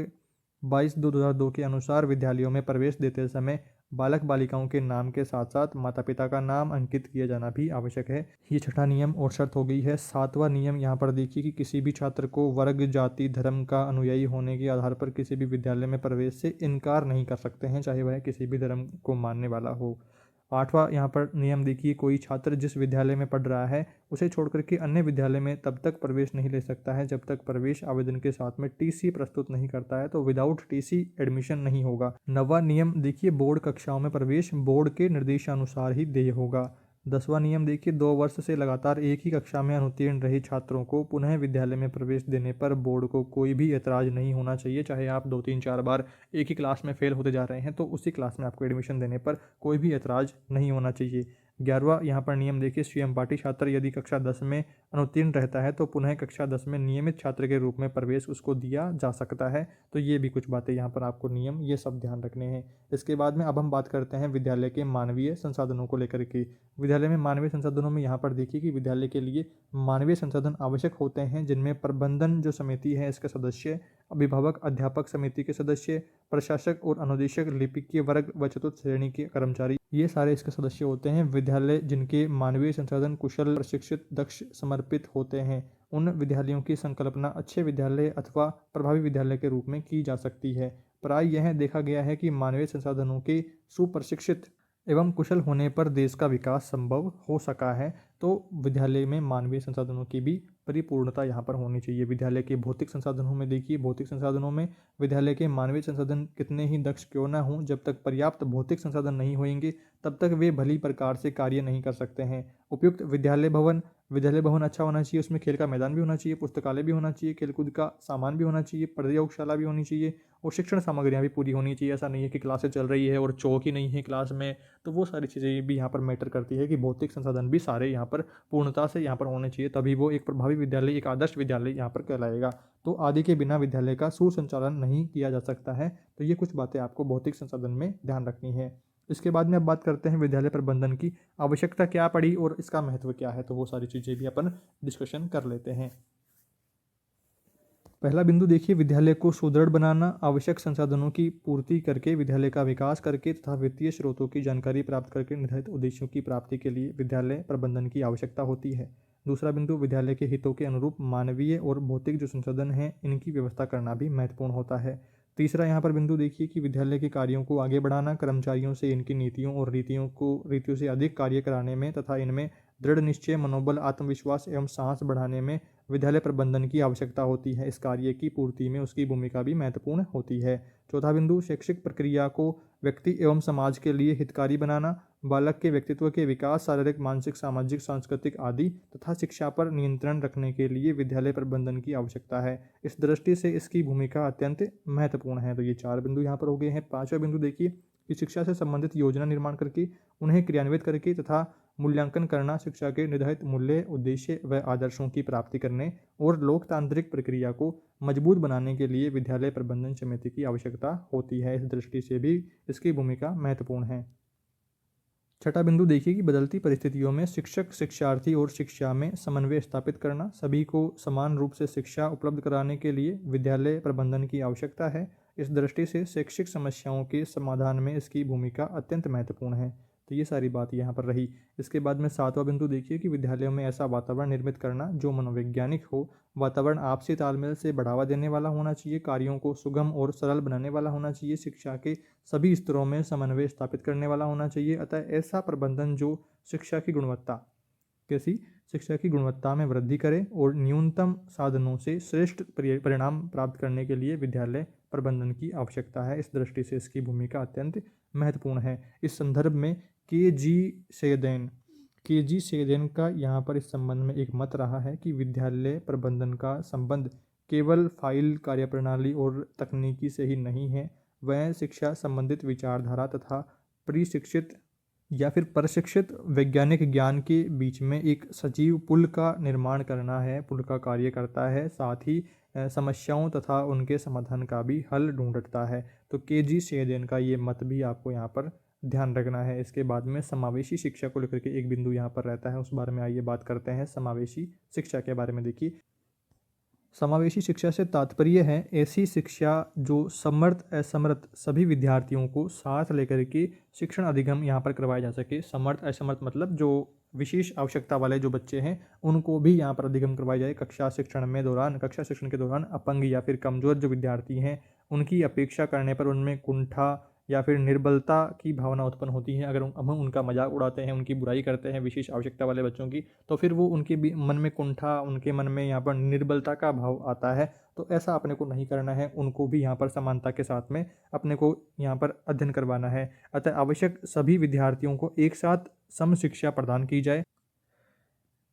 22/2/2002 के अनुसार विद्यालयों में प्रवेश देते समय बालक बालिकाओं के नाम के साथ साथ माता पिता का नाम अंकित किया जाना भी आवश्यक है। ये छठा नियम और शर्त हो गई है। सातवां नियम यहाँ पर देखिए कि किसी भी छात्र को वर्ग, जाति, धर्म का अनुयायी होने के आधार पर किसी भी विद्यालय में प्रवेश से इनकार नहीं कर सकते हैं, चाहे वह किसी भी धर्म को मानने वाला हो। आठवां यहाँ पर नियम देखिए, कोई छात्र जिस विद्यालय में पढ़ रहा है उसे छोड़कर के अन्य विद्यालय में तब तक प्रवेश नहीं ले सकता है जब तक प्रवेश आवेदन के साथ में टीसी प्रस्तुत नहीं करता है, तो विदाउट टीसी एडमिशन नहीं होगा। नवा नियम देखिए, बोर्ड कक्षाओं में प्रवेश बोर्ड के निर्देशानुसार ही देय होगा। 10वां नियम देखिए, 2 वर्ष से लगातार एक ही कक्षा में अनुत्तीर्ण रहे छात्रों को पुनः विद्यालय में प्रवेश देने पर बोर्ड को कोई भी ऐतराज नहीं होना चाहिए। चाहे आप 2-3-4 बार एक ही क्लास में फेल होते जा रहे हैं तो उसी क्लास में आपको एडमिशन देने पर कोई भी ऐतराज नहीं होना चाहिए। 11वां यहाँ पर नियम देखिए, स्वयं पाठी छात्र यदि कक्षा 10 में अनुत्तीर्ण रहता है तो पुनः कक्षा 10 में नियमित छात्र के रूप में प्रवेश उसको दिया जा सकता है। तो ये भी कुछ बातें यहाँ पर आपको नियम ये सब ध्यान रखने हैं। इसके बाद में अब हम बात करते हैं विद्यालय के मानवीय संसाधनों को लेकर के। विद्यालय में मानवीय संसाधनों में यहाँ पर देखिए कि विद्यालय के लिए मानवीय संसाधन आवश्यक होते हैं, जिनमें प्रबंधन जो समिति है इसके सदस्य, अभिभावक, अध्यापक समिति के सदस्य, प्रशासक और अनुदेशक, लिपिकीय वर्ग व चतुर्थ श्रेणी के कर्मचारी, ये सारे इसके सदस्य होते हैं। विद्यालय जिनके मानवीय संसाधन कुशल, प्रशिक्षित, दक्ष, समर्पित होते हैं, उन विद्यालयों की संकल्पना अच्छे विद्यालय अथवा प्रभावी विद्यालय के रूप में की जा सकती है। प्राय यह देखा गया है कि मानवीय संसाधनों के सुप्रशिक्षित एवं कुशल होने पर देश का विकास संभव हो सका है। तो विद्यालय में मानवीय संसाधनों की भी परिपूर्णता यहाँ पर होनी चाहिए। विद्यालय के भौतिक संसाधनों में देखिए, भौतिक संसाधनों में विद्यालय के मानवीय संसाधन कितने ही दक्ष क्यों न हों, जब तक पर्याप्त भौतिक संसाधन नहीं होंगे तब तक वे भली प्रकार से कार्य नहीं कर सकते हैं। उपयुक्त विद्यालय भवन अच्छा होना चाहिए, उसमें खेल का मैदान भी होना चाहिए, पुस्तकालय भी होना चाहिए, खेलकूद का सामान भी होना चाहिए, प्रयोगशाला भी होनी चाहिए और शिक्षण सामग्रियाँ भी पूरी होनी चाहिए। ऐसा नहीं है कि क्लासेस चल रही है और चौक ही नहीं है क्लास में, तो वो सारी चीज़ें भी यहाँ पर मैटर करती है कि भौतिक संसाधन भी सारे यहाँ पर पूर्णता से यहाँ पर होने चाहिए, तभी वो एक प्रभावी विद्यालय, एक आदर्श विद्यालय यहाँ पर कहलाएगा। तो आदि के बिना विद्यालय का सुसंचालन नहीं किया जा सकता है। तो ये कुछ बातें आपको भौतिक संसाधन में ध्यान रखनी है। इसके बाद में अब बात करते हैं विद्यालय प्रबंधन की आवश्यकता क्या पड़ी और इसका महत्व क्या है, तो वो सारी चीज़ें भी अपन डिस्कशन कर लेते हैं। पहला बिंदु देखिए, विद्यालय को सुदृढ़ बनाना, आवश्यक संसाधनों की पूर्ति करके विद्यालय का विकास करके तथा वित्तीय स्रोतों की जानकारी प्राप्त करके निर्धारित उद्देश्यों की प्राप्ति के लिए विद्यालय प्रबंधन की आवश्यकता होती है। दूसरा बिंदु, विद्यालय के हितों के अनुरूप मानवीय और भौतिक जो संसाधन हैं इनकी व्यवस्था करना भी महत्वपूर्ण होता है। तीसरा यहाँ पर बिंदु देखिए कि विद्यालय के कार्यों को आगे बढ़ाना, कर्मचारियों से इनकी नीतियों और रीतियों से अधिक कार्य कराने में तथा इनमें दृढ़ निश्चय, मनोबल, आत्मविश्वास एवं साहस बढ़ाने में विद्यालय प्रबंधन की आवश्यकता होती है। इस कार्य की पूर्ति में उसकी भूमिका भी महत्वपूर्ण होती है। चौथा बिंदु, शैक्षिक प्रक्रिया को व्यक्ति एवं समाज के लिए हितकारी बनाना, बालक के व्यक्तित्व के विकास, शारीरिक, मानसिक, सामाजिक, सांस्कृतिक आदि तथा शिक्षा पर नियंत्रण रखने के लिए विद्यालय प्रबंधन की आवश्यकता है। इस दृष्टि से इसकी भूमिका अत्यंत महत्वपूर्ण है। तो ये 4 बिंदु यहाँ पर हो गए हैं। 5वां बिंदु देखिए कि शिक्षा से संबंधित योजना निर्माण करके उन्हें क्रियान्वित करके तथा मूल्यांकन करना, शिक्षा के निर्धारित मूल्य, उद्देश्य व आदर्शों की प्राप्ति करने और लोकतांत्रिक प्रक्रिया को मजबूत बनाने के लिए विद्यालय प्रबंधन समिति की आवश्यकता होती है। इस दृष्टि से भी इसकी भूमिका महत्वपूर्ण है। छठा बिंदु देखिए कि बदलती परिस्थितियों में शिक्षक, शिक्षार्थी और शिक्षा में समन्वय स्थापित करना, सभी को समान रूप से शिक्षा उपलब्ध कराने के लिए विद्यालय प्रबंधन की आवश्यकता है। इस दृष्टि से शैक्षिक समस्याओं के समाधान में इसकी भूमिका अत्यंत महत्वपूर्ण है। तो ये सारी बात यहाँ पर रही। इसके बाद में 7वां बिंदु देखिए कि विद्यालयों में ऐसा वातावरण निर्मित करना जो मनोवैज्ञानिक हो। वातावरण आपसी तालमेल से बढ़ावा देने वाला होना चाहिए, कार्यों को सुगम और सरल बनाने वाला होना चाहिए, शिक्षा के सभी स्तरों में समन्वय स्थापित करने वाला होना चाहिए। अतः ऐसा प्रबंधन जो शिक्षा की गुणवत्ता में वृद्धि करे और न्यूनतम साधनों से श्रेष्ठ परिणाम प्राप्त करने के लिए विद्यालय प्रबंधन की आवश्यकता है। इस दृष्टि से इसकी भूमिका अत्यंत महत्वपूर्ण है। इस संदर्भ में के जी सेदेन का यहाँ पर इस संबंध में एक मत रहा है कि विद्यालय प्रबंधन का संबंध केवल फाइल, कार्यप्रणाली और तकनीकी से ही नहीं है, वह शिक्षा संबंधित विचारधारा तथा प्रशिक्षित या फिर प्रशिक्षित वैज्ञानिक ज्ञान के बीच में एक सजीव पुल का निर्माण करना है, पुल का कार्य करता है, साथ ही समस्याओं तथा उनके समाधान का भी हल ढूंढता है। तो के.जी. सेदेन का ये मत भी आपको यहाँ पर ध्यान रखना है। इसके बाद में समावेशी शिक्षा को लेकर के एक बिंदु यहाँ पर रहता है, उस बारे में आइए बात करते हैं। समावेशी शिक्षा के बारे में देखिए, समावेशी शिक्षा से तात्पर्य है ऐसी शिक्षा जो समर्थ असमर्थ सभी विद्यार्थियों को साथ लेकर के शिक्षण अधिगम यहाँ पर करवाया जा सके। समर्थ असमर्थ मतलब जो विशेष आवश्यकता वाले जो बच्चे हैं उनको भी यहाँ पर अधिगम करवाया जाए। कक्षा शिक्षण के दौरान अपंग या फिर कमज़ोर जो विद्यार्थी हैं उनकी अपेक्षा करने पर उनमें कुंठा या फिर निर्बलता की भावना उत्पन्न होती है। अगर हम उनका मजाक उड़ाते हैं, उनकी बुराई करते हैं विशेष आवश्यकता वाले बच्चों की, तो फिर वो उनके मन में कुंठा, उनके मन में यहाँ पर निर्बलता का भाव आता है। तो ऐसा अपने को नहीं करना है, उनको भी यहाँ पर समानता के साथ में अपने को यहाँ पर अध्ययन करवाना है। अतः आवश्यक सभी विद्यार्थियों को एक साथ सम शिक्षा प्रदान की जाए,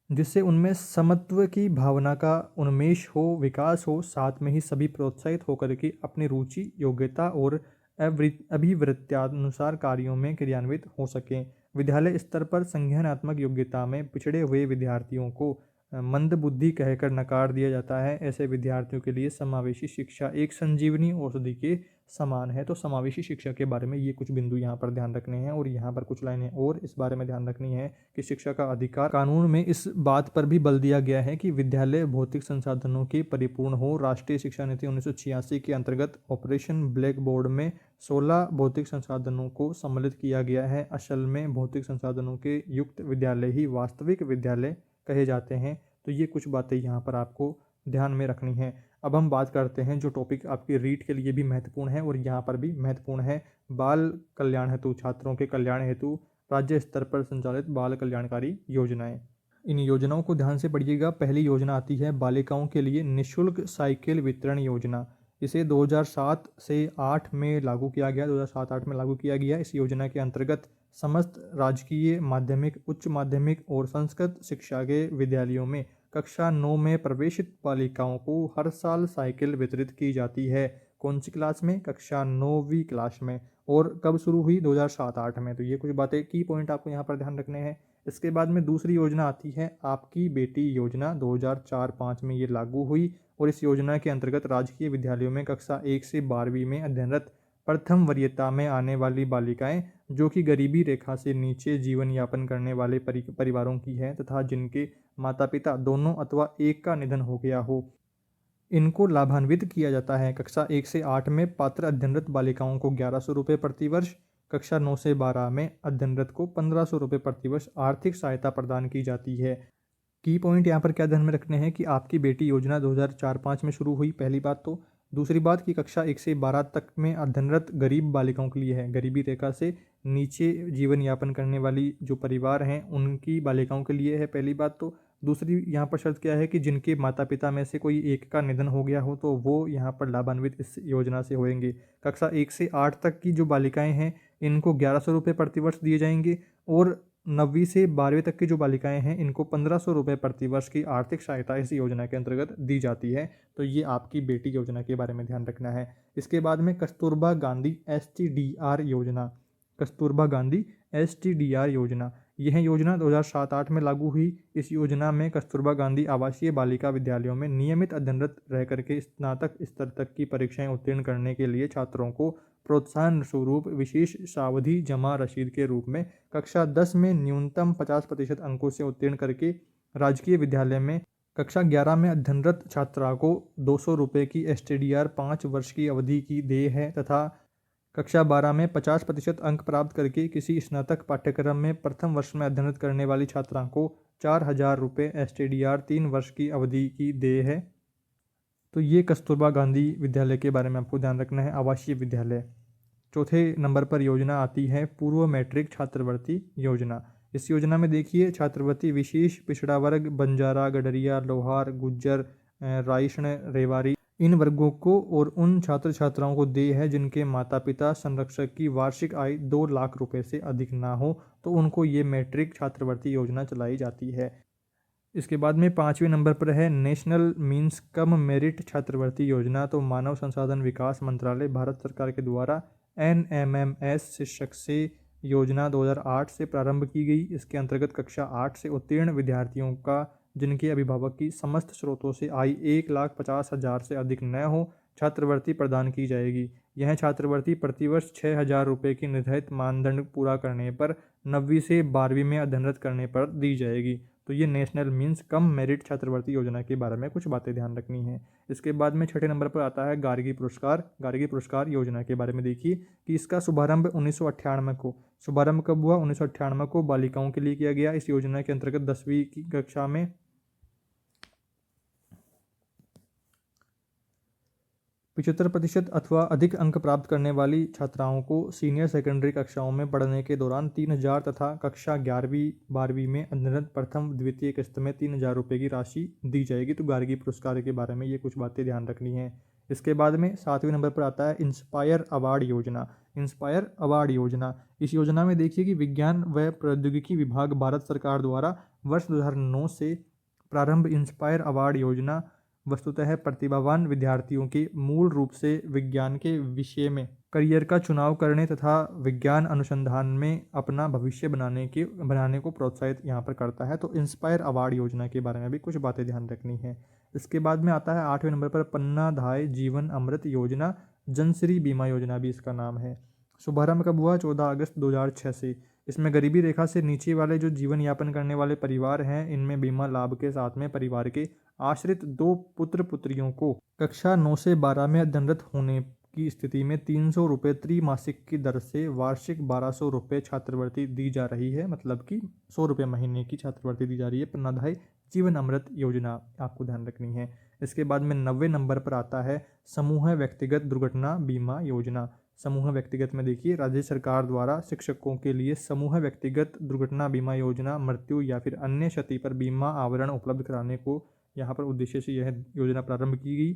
जिससे उनमें समत्व की भावना का उन्मेष हो, विकास हो। साथ में ही सभी प्रोत्साहित होकर के अपनी रुचि, योग्यता और अभिवृत्त्यानुसार कार्यों में क्रियान्वित हो सकें। विद्यालय स्तर पर संज्ञानात्मक योग्यता में पिछड़े हुए विद्यार्थियों को मंदबुद्धि कहकर नकार दिया जाता है। ऐसे विद्यार्थियों के लिए समावेशी शिक्षा एक संजीवनी औषधि के समान है। तो समावेशी शिक्षा के बारे में ये कुछ बिंदु यहाँ पर ध्यान रखने हैं और यहाँ पर कुछ लाइनें और इस बारे में ध्यान रखनी है कि शिक्षा का अधिकार कानून में इस बात पर भी बल दिया गया है कि विद्यालय भौतिक संसाधनों के परिपूर्ण हो। राष्ट्रीय शिक्षा नीति 1986 के अंतर्गत ऑपरेशन ब्लैक बोर्ड में 16 भौतिक संसाधनों को सम्मिलित किया गया है। असल में भौतिक संसाधनों के युक्त विद्यालय ही वास्तविक विद्यालय कहे जाते हैं। तो ये कुछ बातें यहाँ पर आपको ध्यान में रखनी है। अब हम बात करते हैं जो टॉपिक आपकी रीट के लिए भी महत्वपूर्ण है और यहाँ पर भी महत्वपूर्ण है, बाल कल्याण हेतु, छात्रों के कल्याण हेतु राज्य स्तर पर संचालित बाल कल्याणकारी योजनाएं। इन योजनाओं को ध्यान से पढ़िएगा। पहली योजना आती है बालिकाओं के लिए निःशुल्क साइकिल वितरण योजना। इसे 2007 से 8 में लागू किया गया, 2007-8 में लागू किया गया। इस योजना के अंतर्गत समस्त राजकीय माध्यमिक, उच्च माध्यमिक और संस्कृत शिक्षा के विद्यालयों में कक्षा 9 में प्रवेशित बालिकाओं को हर साल साइकिल वितरित की जाती है। कौन सी क्लास में? कक्षा 9वीं क्लास में। और कब शुरू हुई? 2007-8 में। तो ये कुछ बातें, की पॉइंट आपको यहाँ पर ध्यान रखने हैं। इसके बाद में दूसरी योजना आती है आपकी बेटी योजना, 2004-5 में ये लागू हुई और इस योजना के अंतर्गत राजकीय विद्यालयों में कक्षा 1 से 12वीं में अध्ययनरत प्रथम वरीयता में आने वाली बालिकाएं जो कि गरीबी रेखा से नीचे जीवन यापन करने वाले परिवारों की हैं तथा जिनके माता पिता दोनों अथवा एक का निधन हो गया हो, इनको लाभान्वित किया जाता है। कक्षा 1 से 8 में पात्र अध्ययनरत बालिकाओं को 1100 रुपये प्रतिवर्ष, कक्षा 9 से 12 में अध्ययनरत को 1500 रुपये प्रतिवर्ष आर्थिक सहायता प्रदान की जाती है। की पॉइंट यहाँ पर क्या ध्यान में रखने हैं कि आपकी बेटी योजना 2004-5 में शुरू हुई, पहली बात तो। दूसरी बात कि कक्षा 1 से 12 तक में अध्ययनरत गरीब बालिकाओं के लिए है, गरीबी रेखा से नीचे जीवन यापन करने वाली जो परिवार हैं उनकी बालिकाओं के लिए है, पहली बात तो। दूसरी यहाँ पर शर्त क्या है कि जिनके माता पिता में से कोई एक का निधन हो गया हो तो वो यहाँ पर लाभान्वित इस योजना से होंगे। कक्षा 1 से 8 तक की जो बालिकाएं हैं इनको 1100 रुपये प्रतिवर्ष दिए जाएंगे और 9वीं से 12वीं तक की जो बालिकाएं हैं इनको 1500 रुपये प्रतिवर्ष की आर्थिक सहायता इस योजना के अंतर्गत दी जाती है। तो ये आपकी बेटी योजना के बारे में ध्यान रखना है। इसके बाद में कस्तूरबा गांधी STDR योजना, कस्तूरबा गांधी STDR योजना, यह योजना 2007-8 में लागू हुई। इस योजना में कस्तूरबा गांधी आवासीय बालिका विद्यालयों में नियमित अध्ययनरत रह करके स्नातक स्तर तक की परीक्षाएं उत्तीर्ण करने के लिए छात्रों को प्रोत्साहन स्वरूप विशेष सावधि जमा रसीद के रूप में कक्षा 10 में न्यूनतम 50% अंकों से उत्तीर्ण करके राजकीय विद्यालय में कक्षा 11 में अध्ययनरत छात्रा को 200 रुपये की STDR 5 वर्ष की अवधि की देय है तथा कक्षा 12 में 50% अंक प्राप्त करके किसी स्नातक पाठ्यक्रम में प्रथम वर्ष में अध्ययनरत करने वाली छात्रा को 4000 रुपये STDR 3 वर्ष की अवधि की देय है। तो ये कस्तूरबा गांधी विद्यालय के बारे में आपको ध्यान रखना है, आवासीय विद्यालय। चौथे नंबर पर योजना आती है पूर्व मैट्रिक छात्रवृत्ति योजना। इस योजना में देखिए छात्रवृत्ति विशेष पिछड़ा वर्ग, बंजारा, गडरिया, लोहार, गुज्जर, राइष्ण, रेवारी, इन वर्गों को और उन छात्र छात्राओं को देय है जिनके माता पिता संरक्षक की वार्षिक आय 2 लाख रुपए से अधिक ना हो, तो उनको ये मैट्रिक छात्रवृत्ति योजना चलाई जाती है। इसके बाद में 5वें नंबर पर है नेशनल मीन्स कम मेरिट छात्रवृत्ति योजना। तो मानव संसाधन विकास मंत्रालय भारत सरकार के द्वारा NMMS शीर्षक से योजना 2008 से प्रारंभ की गई। इसके अंतर्गत कक्षा 8 से उत्तीर्ण विद्यार्थियों का जिनके अभिभावक की समस्त स्रोतों से आय 1,50,000 से अधिक न हो, छात्रवृत्ति प्रदान की जाएगी। यह छात्रवृत्ति प्रतिवर्ष 6,000 रुपये की निर्धारित मानदंड पूरा करने पर 9वीं से 12वीं में अध्ययनरत करने पर दी जाएगी। तो ये नेशनल मीन्स कम मेरिट छात्रवृत्ति योजना के बारे में कुछ बातें ध्यान रखनी है। इसके बाद में छठे नंबर पर आता है गार्गी पुरस्कार। गार्गी पुरस्कार योजना के बारे में देखिए कि इसका शुभारंभ 1998 को शुभारंभ कब हुआ? 1998 को बालिकाओं के लिए किया गया। इस योजना के अंतर्गत 10वीं की कक्षा में 75% अथवा अधिक अंक प्राप्त करने वाली छात्राओं को सीनियर सेकेंडरी कक्षाओं में पढ़ने के दौरान 3000 तथा कक्षा 11वीं 12वीं में अध्ययनरत प्रथम द्वितीय किस्त में 3000 रुपये की राशि दी जाएगी। तो गार्गी पुरस्कार के बारे में ये कुछ बातें ध्यान रखनी है। इसके बाद में 7वें नंबर पर आता है इंस्पायर अवार्ड योजना। इंस्पायर अवार्ड योजना, इस योजना में देखिए कि विज्ञान व प्रौद्योगिकी विभाग भारत सरकार द्वारा वर्ष 2009 से प्रारंभ इंस्पायर अवार्ड योजना वस्तुतः प्रतिभावान विद्यार्थियों के मूल रूप से विज्ञान के विषय में करियर का चुनाव करने तथा विज्ञान अनुसंधान में अपना भविष्य बनाने को प्रोत्साहित यहाँ पर करता है। तो इंस्पायर अवार्ड योजना के बारे में भी कुछ बातें ध्यान रखनी है। इसके बाद में आता है 8वें नंबर पर पन्ना धाय जीवन अमृत योजना, जनश्री बीमा योजना भी इसका नाम है। शुभारंभ कब हुआ? 14 अगस्त 2006 से। इसमें गरीबी रेखा से नीचे वाले जो जीवन यापन करने वाले परिवार हैं, इनमें बीमा लाभ के साथ में परिवार के आश्रित 2 पुत्र पुत्रियों को कक्षा 9 से 12 में अध्ययनरत होने की स्थिति में 300 रुपये त्रैमासिक की दर से वार्षिक 1200 रुपये छात्रवृत्ति दी जा रही है। मतलब कि 100 रुपये महीने की छात्रवृत्ति दी जा रही है। पन्नाधाय जीवन अमृत योजना आपको ध्यान रखनी है। इसके बाद में 90वें नंबर पर आता है समूह व्यक्तिगत दुर्घटना बीमा योजना। समूह व्यक्तिगत में देखिए राज्य सरकार द्वारा शिक्षकों के लिए समूह व्यक्तिगत दुर्घटना बीमा योजना, मृत्यु या फिर अन्य क्षति पर बीमा आवरण उपलब्ध कराने को यहाँ पर उद्देश्य से यह योजना प्रारंभ की गई।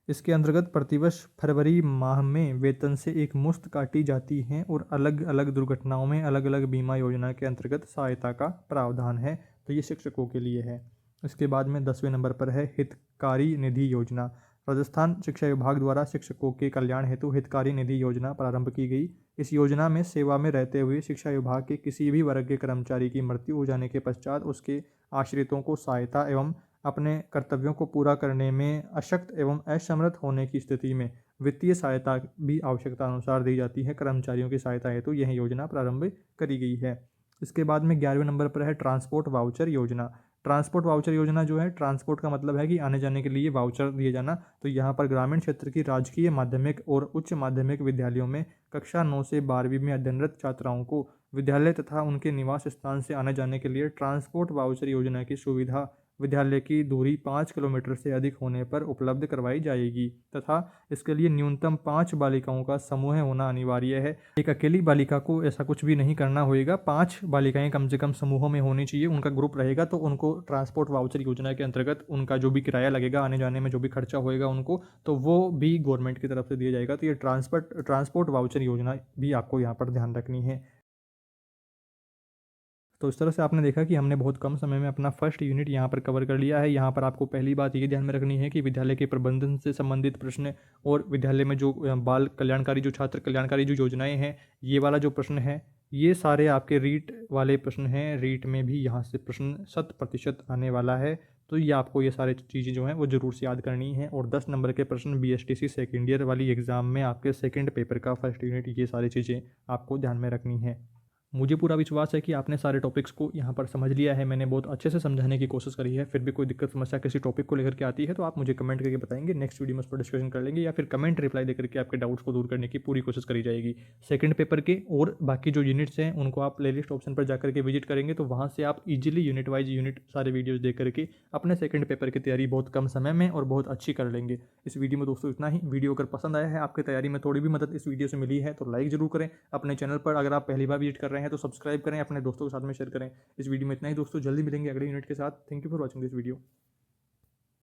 इसके अंतर्गत प्रतिवर्ष फरवरी माह में वेतन से एक मुश्त काटी जाती हैं और अलग अलग दुर्घटनाओं में अलग अलग बीमा योजना के अंतर्गत सहायता का प्रावधान है। तो ये शिक्षकों के लिए है। इसके बाद में 10वें नंबर पर है हितकारी निधि योजना। राजस्थान शिक्षा विभाग द्वारा शिक्षकों के कल्याण हेतु हितकारी निधि योजना प्रारंभ की गई। इस योजना में सेवा में रहते हुए शिक्षा विभाग के किसी भी वर्ग के कर्मचारी की मृत्यु हो जाने के पश्चात उसके आश्रितों को सहायता एवं अपने कर्तव्यों को पूरा करने में अशक्त एवं असमर्थ होने की स्थिति में वित्तीय सहायता भी आवश्यकता अनुसार दी जाती है। कर्मचारियों की सहायता हेतु यह योजना प्रारंभ करी गई है। इसके बाद में 11वें नंबर पर है ट्रांसपोर्ट वाउचर योजना। ट्रांसपोर्ट वाउचर योजना जो है, ट्रांसपोर्ट का मतलब है कि आने जाने के लिए वाउचर दिए जाना। तो यहाँ पर ग्रामीण क्षेत्र की राजकीय माध्यमिक और उच्च माध्यमिक विद्यालयों में कक्षा 9 से 12वीं में अध्ययनरत छात्राओं को विद्यालय तथा उनके निवास स्थान से आने जाने के लिए ट्रांसपोर्ट वाउचर योजना की सुविधा विद्यालय की दूरी 5 किलोमीटर से अधिक होने पर उपलब्ध करवाई जाएगी तथा इसके लिए न्यूनतम 5 बालिकाओं का समूह होना अनिवार्य है। एक अकेली बालिका को ऐसा कुछ भी नहीं करना होगा, 5 बालिकाएं कम से कम समूहों में होनी चाहिए, उनका ग्रुप रहेगा। तो उनको ट्रांसपोर्ट वाउचर योजना के अंतर्गत उनका जो भी किराया लगेगा, आने जाने में जो भी खर्चा होएगा उनको, तो वो भी गवर्नमेंट की तरफ से दिया जाएगा। तो ये ट्रांसपोर्ट वाउचर योजना भी आपको यहाँ पर ध्यान रखनी है। तो इस तरह से आपने देखा कि हमने बहुत कम समय में अपना फर्स्ट यूनिट यहाँ पर कवर कर लिया है। यहाँ पर आपको पहली बात ये ध्यान में रखनी है कि विद्यालय के प्रबंधन से संबंधित प्रश्न और विद्यालय में जो बाल कल्याणकारी जो छात्र कल्याणकारी जो योजनाएं हैं, ये वाला जो प्रश्न है, ये सारे आपके रीट वाले प्रश्न हैं। रीट में भी यहाँ से प्रश्न 100% आने वाला है। तो ये आपको ये सारी चीज़ें जो हैं वो ज़रूर से याद करनी है। और 10 नंबर के प्रश्न BSTC सेकेंड ईयर वाली एग्ज़ाम में आपके सेकेंड पेपर का फर्स्ट यूनिट, ये सारी चीज़ें आपको ध्यान में रखनी है। मुझे पूरा विश्वास है कि आपने सारे टॉपिक्स को यहाँ पर समझ लिया है। मैंने बहुत अच्छे से समझाने की कोशिश करी है। फिर भी कोई दिक्कत समस्या किसी टॉपिक को लेकर के आती है तो आप मुझे कमेंट करके बताएंगे। नेक्स्ट वीडियो में उस पर डिस्कशन कर लेंगे या फिर कमेंट रिप्लाई देकर के आपके डाउट्स को दूर करने की पूरी कोशिश करी जाएगी। सेकंड पेपर के और बाकी जो यूनिट्स हैं उनको आप प्लेलिस्ट ऑप्शन पर जाकर के विजिट करेंगे तो वहाँ से आप इजीली यूनिट वाइज यूनिट सारे वीडियोज़ देख करके अपने सेकंड पेपर की तैयारी बहुत कम समय में और बहुत अच्छी कर लेंगे। इस वीडियो में दोस्तों इतना ही। वीडियो अगर पसंद आया है, आपकी तैयारी में थोड़ी भी मदद इस वीडियो से मिली है तो लाइक जरूर करें। अपने चैनल पर अगर आप पहली बार विजिट कर रहे हैं तो सब्सक्राइब करें, अपने दोस्तों के साथ में शेयर करें। इस वीडियो में इतना ही दोस्तों, जल्दी मिलेंगे अगले यूनिट के साथ। Thank you for watching this video.